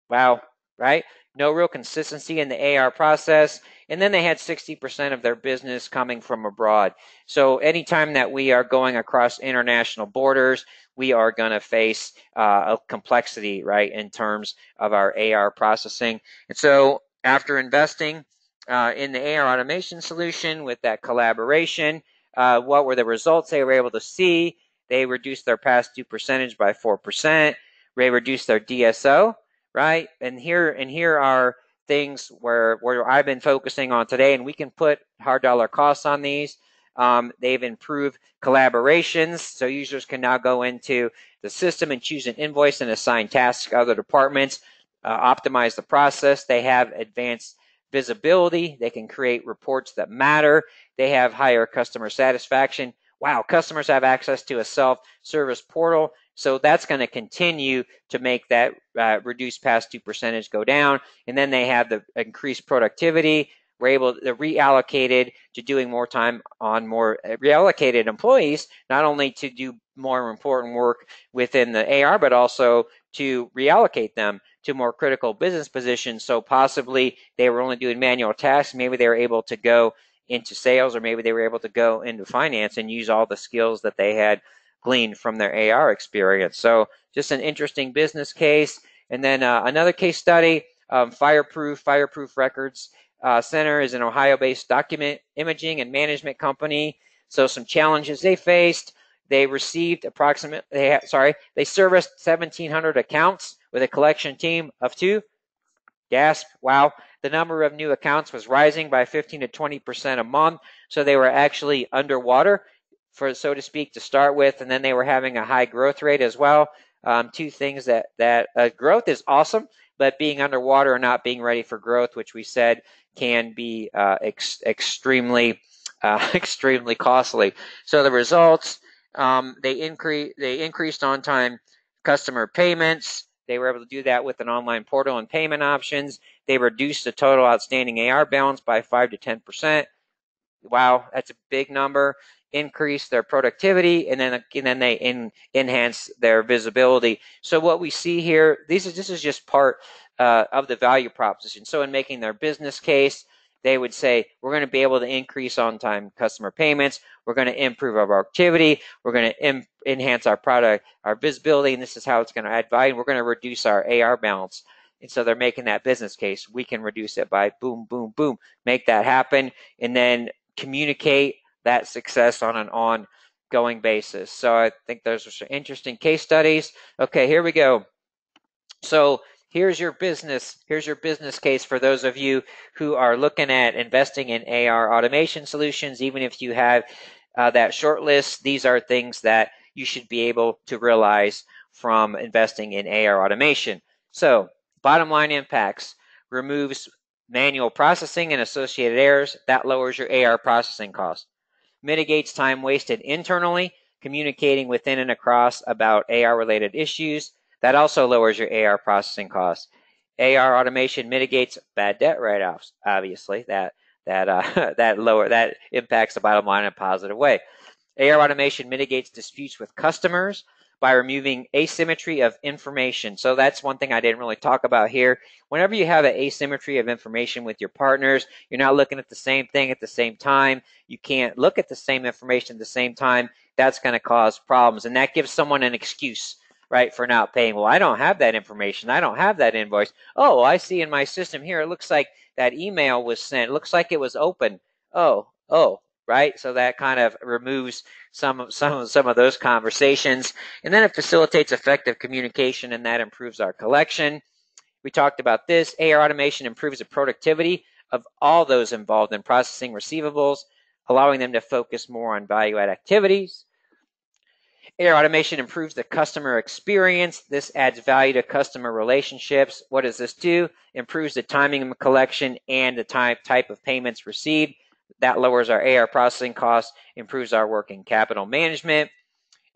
Wow, right? No real consistency in the AR process. And then they had 60% of their business coming from abroad. So anytime that we are going across international borders, we are going to face a complexity, right, in terms of our AR processing. And so after investing in the AR automation solution with that collaboration, what were the results they were able to see? They reduced their past due percentage by 4%. They reduced their DSO, right? And here are things where I've been focusing on today, and we can put hard dollar costs on these. They've improved collaborations, so users can now go into the system and choose an invoice and assign tasks to other departments, optimize the process. They have advanced visibility. They can create reports that matter. They have higher customer satisfaction. Wow, customers have access to a self-service portal. So that's going to continue to make that reduced past due percentage go down. And then they have the increased productivity. We're able to reallocate to doing more time on more reallocated employees, not only to do more important work within the AR, but also to reallocate them to more critical business positions. So possibly they were only doing manual tasks. Maybe they were able to go into sales, or maybe they were able to go into finance and use all the skills that they had gleaned from their AR experience. So just an interesting business case. And then another case study, Fireproof Records Center is an Ohio-based document imaging and management company. So some challenges they faced. They received they serviced 1,700 accounts with a collection team of 2. Gasp, wow. The number of new accounts was rising by 15 to 20% a month. So they were actually underwater, for so to speak, to start with. And then they were having a high growth rate as well. Two things that growth is awesome, but being underwater and not being ready for growth, which we said can be extremely costly. So the results, they increased on-time customer payments. They were able to do that with an online portal and payment options. They reduced the total outstanding AR balance by 5 to 10%. Wow, that's a big number. Increase their productivity, and then they enhance their visibility. So what we see here, this is just part of the value proposition. So in making their business case, they would say, we're going to be able to increase on-time customer payments. We're going to improve our activity. We're going to enhance our product, our visibility, and this is how it's going to add value. We're going to reduce our AR balance. And so they're making that business case. We can reduce it by boom, boom, boom, make that happen, and then communicate that success on an ongoing basis. So I think those are some interesting case studies. Okay, here we go. So here's your business case for those of you who are looking at investing in AR automation solutions. Even if you have that short list, these are things that you should be able to realize from investing in AR automation. So bottom line impacts: removes manual processing and associated errors. That lowers your AR processing cost. Mitigates time wasted internally, communicating within and across about AR-related issues. That also lowers your AR processing costs. AR automation mitigates bad debt write-offs. Obviously, that impacts the bottom line in a positive way. AR automation mitigates disputes with customers by removing asymmetry of information. So that's one thing I didn't really talk about here. Whenever you have an asymmetry of information with your partners, you're not looking at the same thing at the same time. You can't look at the same information at the same time. That's going to cause problems, and that gives someone an excuse, right, for not paying. Well, I don't have that information. I don't have that invoice. Oh, I see in my system here, it looks like that email was sent. It looks like it was open. Oh, right? So that kind of removes some of those conversations. And then it facilitates effective communication, and that improves our collection. We talked about this. AR automation improves the productivity of all those involved in processing receivables, allowing them to focus more on value-add activities. AR automation improves the customer experience. This adds value to customer relationships. What does this do? Improves the timing of collection and the type of payments received. That lowers our AR processing costs, improves our working capital management.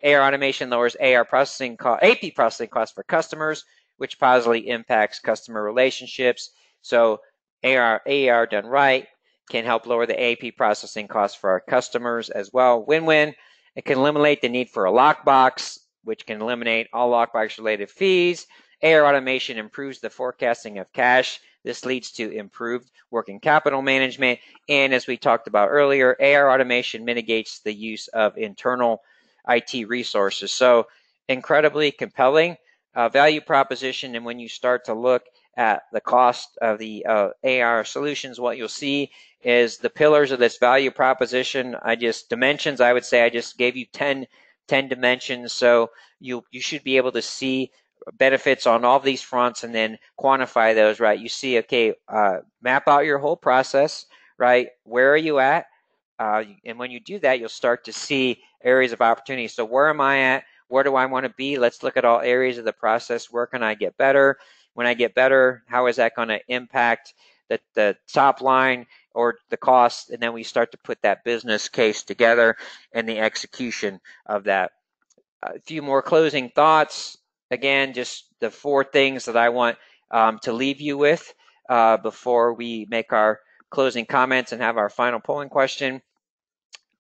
AR automation lowers AP processing costs for customers, which positively impacts customer relationships. So AR done right can help lower the AP processing costs for our customers as well. Win-win. It can eliminate the need for a lockbox, which can eliminate all lockbox-related fees. AR automation improves the forecasting of cash. This leads to improved working capital management. And as we talked about earlier, AR automation mitigates the use of internal IT resources. So incredibly compelling value proposition. And when you start to look at the cost of the AR solutions, what you'll see is the pillars of this value proposition. I just gave you 10 dimensions. So you should be able to see benefits on all of these fronts and then quantify those, right? You see, okay, map out your whole process, right? Where are you at? And when you do that, you'll start to see areas of opportunity. So where am I at? Where do I want to be? Let's look at all areas of the process. Where can I get better? When I get better, how is that going to impact the top line or the cost? And then we start to put that business case together and the execution of that. A few more closing thoughts. Again, just the 4 things that I want to leave you with before we make our closing comments and have our final polling question.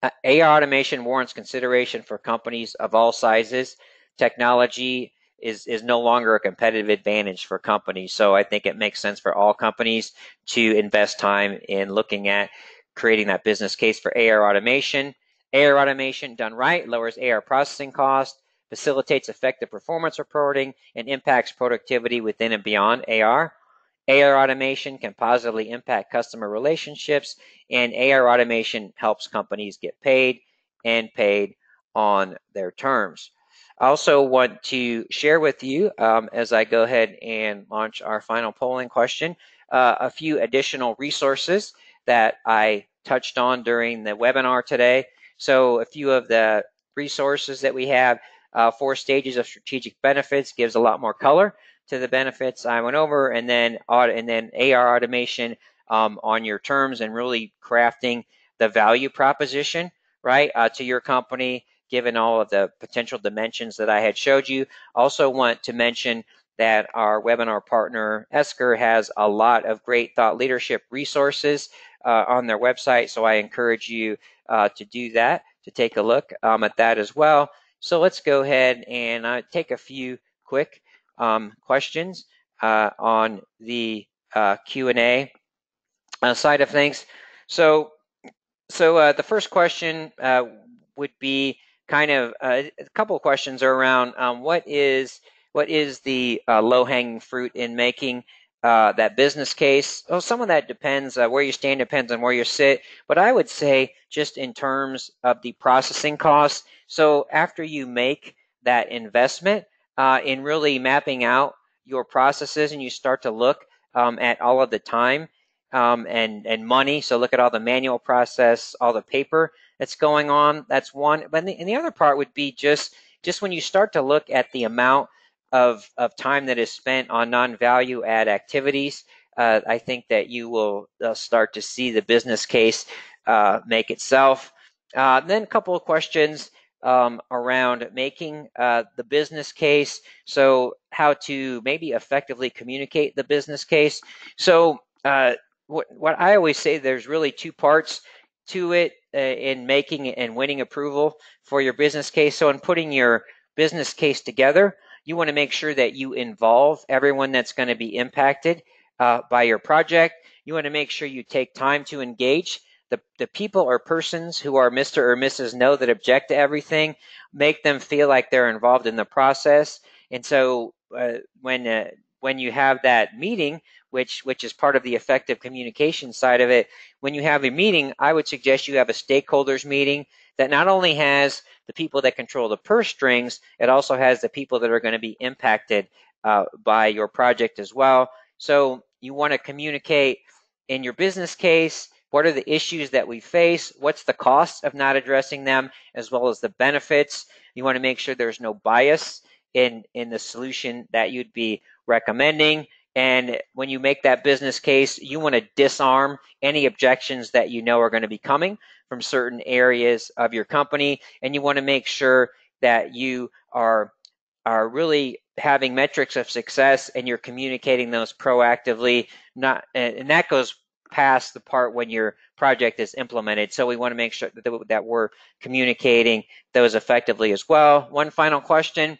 AR automation warrants consideration for companies of all sizes. Technology is no longer a competitive advantage for companies. So I think it makes sense for all companies to invest time in looking at creating that business case for AR automation. AR automation done right lowers AR processing costs, facilitates effective performance reporting, and impacts productivity within and beyond AR. AR automation can positively impact customer relationships, and AR automation helps companies get paid and paid on their terms. I also want to share with you, as I go ahead and launch our final polling question, a few additional resources that I touched on during the webinar today. So a few of the resources that we have, 4 stages of strategic benefits, gives a lot more color to the benefits I went over, and then AR automation on your terms and really crafting the value proposition, right, to your company, given all of the potential dimensions that I had showed you. Also want to mention that our webinar partner, Esker, has a lot of great thought leadership resources on their website, so I encourage you to do that, to take a look at that as well. So let's go ahead and take a few quick questions on the Q&A side of things. So the first question would be kind of a couple of questions around what is the low-hanging fruit in making that business case. Well, some of that depends where you stand, depends on where you sit, but I would say just in terms of the processing costs. So after you make that investment in really mapping out your processes, and you start to look at all of the time and money, so look at all the manual process, all the paper that's going on. That's one. But the other part would be just when you start to look at the amount of time that is spent on non-value add activities, I think that you will start to see the business case make itself. Then a couple of questions around making the business case. So how to maybe effectively communicate the business case. So what I always say, there's really 2 parts to it in making and winning approval for your business case. So in putting your business case together, you want to make sure that you involve everyone that's going to be impacted by your project. You want to make sure you take time to engage the people or persons who are Mr. or Mrs. No that object to everything, make them feel like they're involved in the process. And so when you have that meeting, which is part of the effective communication side of it, when you have a meeting, I would suggest you have a stakeholders meeting that not only has the people that control the purse strings, it also has the people that are going to be impacted by your project as well. So you want to communicate in your business case, what are the issues that we face? What's the cost of not addressing them, as well as the benefits? You want to make sure there's no bias in the solution that you'd be recommending. And when you make that business case, you want to disarm any objections that you know are going to be coming from certain areas of your company. And you want to make sure that you are really having metrics of success and you're communicating those proactively. And that goes past the part when your project is implemented. So we want to make sure that we're communicating those effectively as well. One final question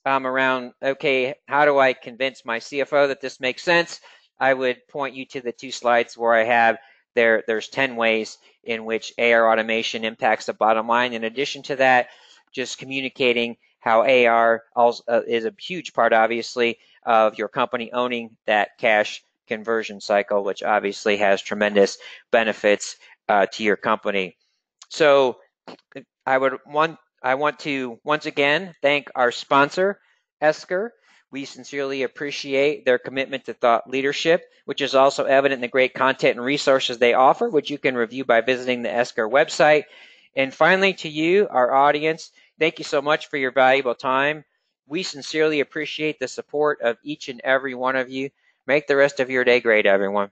around, okay, how do I convince my CFO that this makes sense? I would point you to the 2 slides where I have there's 10 ways in which AR automation impacts the bottom line. In addition to that, just communicating how AR also, is a huge part, obviously, of your company owning that cash conversion cycle, which obviously has tremendous benefits to your company. So I want to once again thank our sponsor, Esker. We sincerely appreciate their commitment to thought leadership, which is also evident in the great content and resources they offer, which you can review by visiting the Esker website. And finally, to you, our audience, thank you so much for your valuable time. We sincerely appreciate the support of each and every one of you. Make the rest of your day great, everyone.